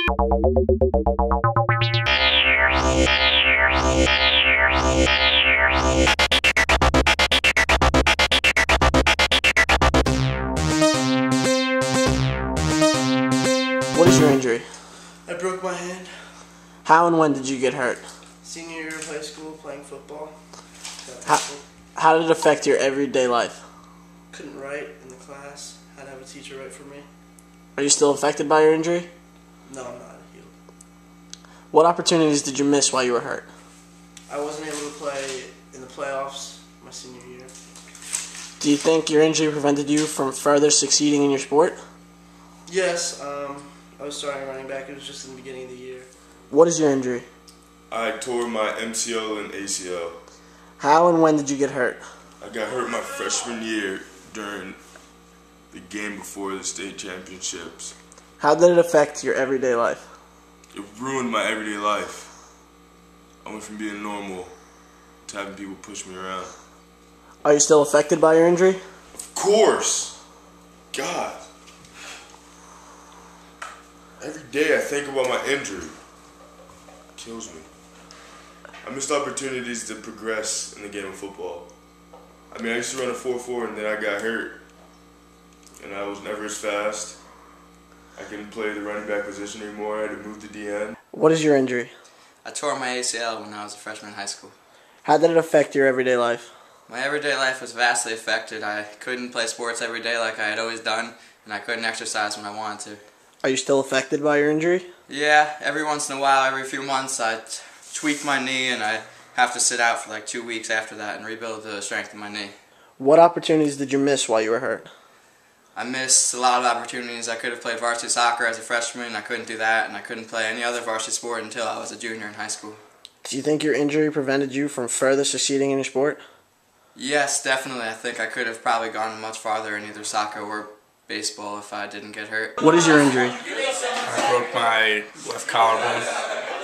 What is your injury? I broke my hand. How and when did you get hurt? Senior year of high school, playing football. How did it affect your everyday life? Couldn't write in the class. Had to have a teacher write for me. Are you still affected by your injury? No, I'm not healed. What opportunities did you miss while you were hurt? I wasn't able to play in the playoffs my senior year. Do you think your injury prevented you from further succeeding in your sport? Yes, I was starting running back. It was just in the beginning of the year. What is your injury? I tore my MCL and ACL. How and when did you get hurt? I got hurt my freshman year during the game before the state championships. How did it affect your everyday life? It ruined my everyday life. I went from being normal to having people push me around. Are you still affected by your injury? Of course. God. Every day I think about my injury. It kills me. I missed opportunities to progress in the game of football. I mean, I used to run a 4.4 and then I got hurt. And I was never as fast. I couldn't play the running back position anymore. I had to move to DN. What is your injury? I tore my ACL when I was a freshman in high school. How did it affect your everyday life? My everyday life was vastly affected. I couldn't play sports every day like I had always done, and I couldn't exercise when I wanted to. Are you still affected by your injury? Yeah, every once in a while, every few months, I tweak my knee and I have to sit out for like 2 weeks after that and rebuild the strength of my knee. What opportunities did you miss while you were hurt? I missed a lot of opportunities. I could have played varsity soccer as a freshman. I couldn't do that, and I couldn't play any other varsity sport until I was a junior in high school. Do you think your injury prevented you from further succeeding in your sport? Yes, definitely. I think I could have probably gone much farther in either soccer or baseball if I didn't get hurt. What is your injury? I broke my left collarbone.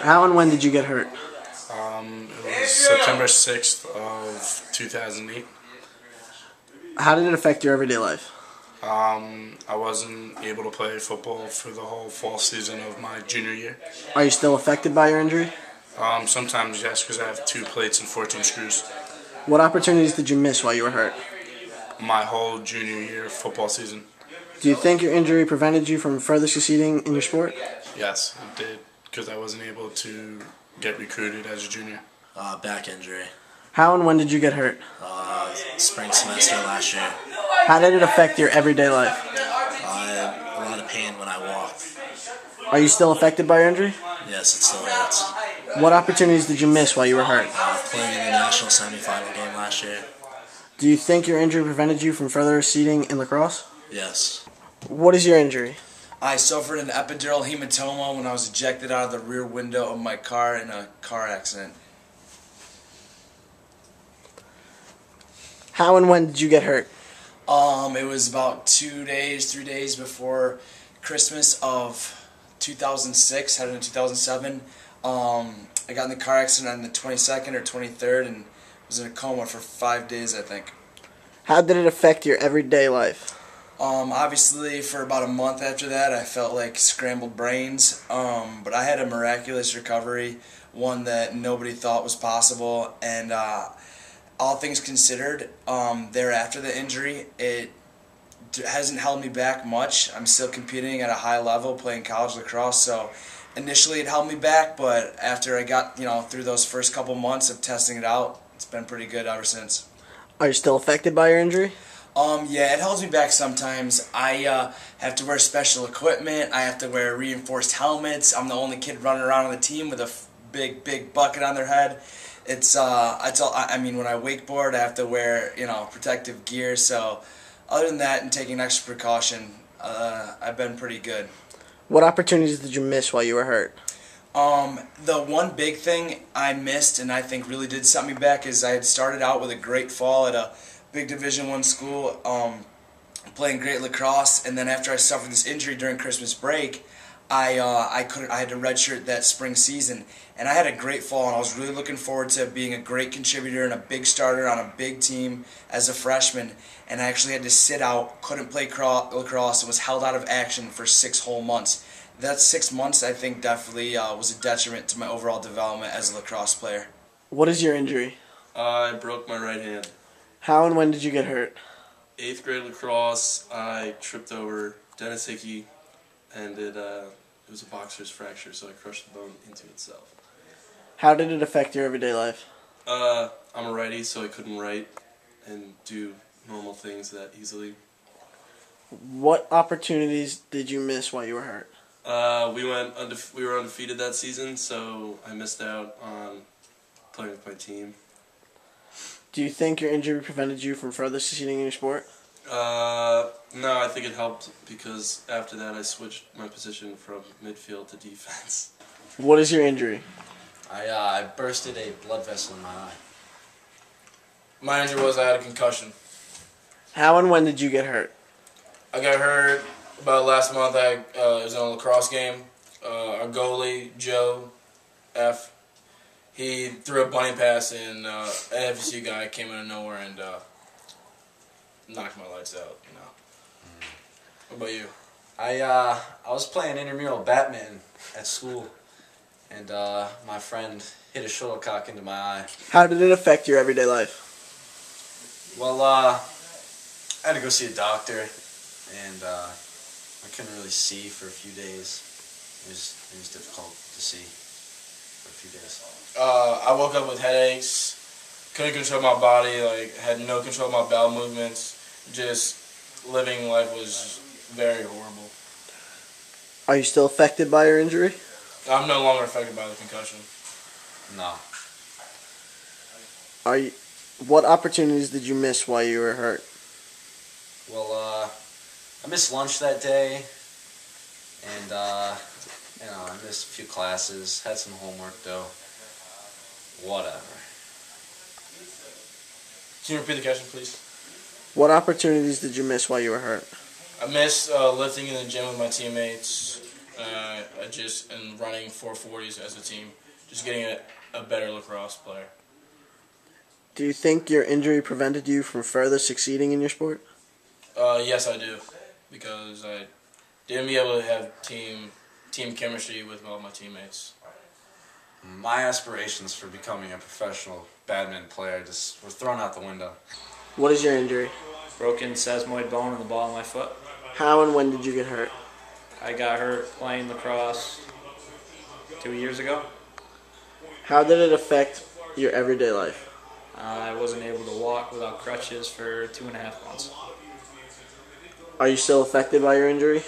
How and when did you get hurt? It was September 6th of 2008. How did it affect your everyday life? I wasn't able to play football for the whole fall season of my junior year. Are you still affected by your injury? Sometimes yes, because I have 2 plates and 14 screws. What opportunities did you miss while you were hurt? My whole junior year football season. Do you think your injury prevented you from further succeeding in your sport? Yes, it did, because I wasn't able to get recruited as a junior. Back injury. How and when did you get hurt? Spring semester last year. How did it affect your everyday life? I had a lot of pain when I walked. Are you still affected by your injury? Yes, it still hurts. What opportunities did you miss while you were hurt? Playing in the national semifinal game last year. Do you think your injury prevented you from further succeeding in lacrosse? Yes. What is your injury? I suffered an epidural hematoma when I was ejected out of the rear window of my car in a car accident. How and when did you get hurt? It was about 3 days before Christmas of 2006, headed into 2007. I got in the car accident on the 22nd or 23rd and was in a coma for 5 days, I think. How did it affect your everyday life? Obviously, for about a month after that, I felt like scrambled brains, but I had a miraculous recovery, one that nobody thought was possible, and all things considered, thereafter the injury, it hasn't held me back much. I'm still competing at a high level, playing college lacrosse, so initially it held me back, but after I got through those first couple months of testing it out, it's been pretty good ever since. Are you still affected by your injury? Yeah, it holds me back sometimes. I have to wear special equipment. I have to wear reinforced helmets. I'm the only kid running around on the team with a big bucket on their head. I mean, when I wakeboard, I have to wear protective gear. So, other than that, and taking extra precaution, I've been pretty good. What opportunities did you miss while you were hurt? The one big thing I missed, and I think really did set me back, is I had started out with a great fall at a big Division I school, playing great lacrosse, and then after I suffered this injury during Christmas break, I had to redshirt that spring season, and I had a great fall, and I was really looking forward to being a great contributor and a big starter on a big team as a freshman, and I actually had to sit out, couldn't play lacrosse, and was held out of action for 6 whole months. That 6 months, I think, definitely was a detriment to my overall development as a lacrosse player. What is your injury? I broke my right hand. How and when did you get hurt? 8th grade lacrosse, I tripped over Dennis Hickey, and it was a boxer's fracture, so I crushed the bone into itself. How did it affect your everyday life? I'm a righty, so I couldn't write and do normal things that easily. What opportunities did you miss while you were hurt? We were undefeated that season, so I missed out on playing with my team. Do you think your injury prevented you from further succeeding in your sport? No, I think it helped because after that I switched my position from midfield to defense. What is your injury? I bursted a blood vessel in my eye. My injury was I had a concussion. How and when did you get hurt? I got hurt about last month. I was in a lacrosse game. Our goalie, Joe F., he threw a bunny pass and an FSU guy came out of nowhere and knocked my lights out. You know. What about you? I was playing intramural badminton at school, and my friend hit a shuttlecock into my eye. How did it affect your everyday life? Well, I had to go see a doctor, and I couldn't really see for a few days. It was difficult to see for a few days. I woke up with headaches, couldn't control my body, like had no control of my bowel movements. Just living life was very horrible. Are you still affected by your injury? I'm no longer affected by the concussion. No. What opportunities did you miss while you were hurt? Well, I missed lunch that day, and I missed a few classes. Had some homework though. Whatever. Can you repeat the question, please? What opportunities did you miss while you were hurt? I missed lifting in the gym with my teammates. And running 440s as a team. Just getting a better lacrosse player. Do you think your injury prevented you from further succeeding in your sport? Yes, I do, because I didn't be able to have team chemistry with all my teammates. My aspirations for becoming a professional badminton player just were thrown out the window. What is your injury? Broken sesamoid bone in the ball of my foot. How and when did you get hurt? I got hurt playing lacrosse 2 years ago. How did it affect your everyday life? I wasn't able to walk without crutches for 2.5 months. Are you still affected by your injury?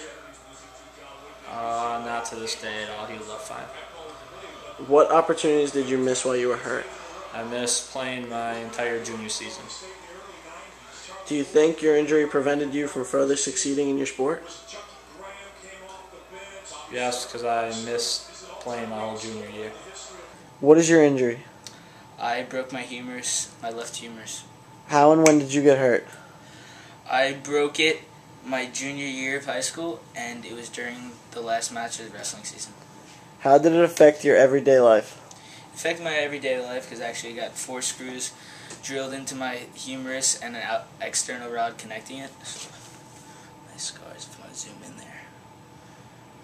Not to this day at all. Healed up fine. What opportunities did you miss while you were hurt? I missed playing my entire junior season. Do you think your injury prevented you from further succeeding in your sport? Yes, because I missed playing my whole junior year. What is your injury? I broke my humerus, my left humerus. How and when did you get hurt? I broke it my junior year of high school, and it was during the last match of the wrestling season. How did it affect your everyday life? It affected my everyday life because I actually got 4 screws drilled into my humerus and an external rod connecting it. Nice scars if I zoom in there.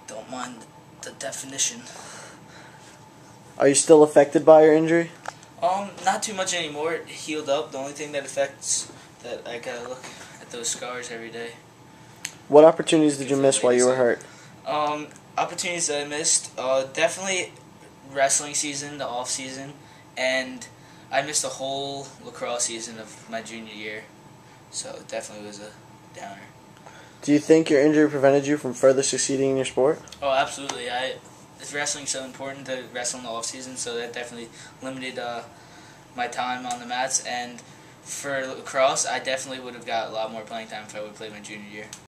Don't mind the definition. Are you still affected by your injury? Not too much anymore. It healed up. The only thing that affects that I gotta look at those scars every day. What opportunities did you miss while you were hurt? Opportunities that I missed, definitely wrestling season, the off season, and I missed the whole lacrosse season of my junior year, so it definitely was a downer. Do you think your injury prevented you from further succeeding in your sport? Oh, absolutely. Wrestling's so important to wrestle in the off season, so that definitely limited my time on the mats. And for lacrosse, I definitely would have got a lot more playing time if I would have played my junior year.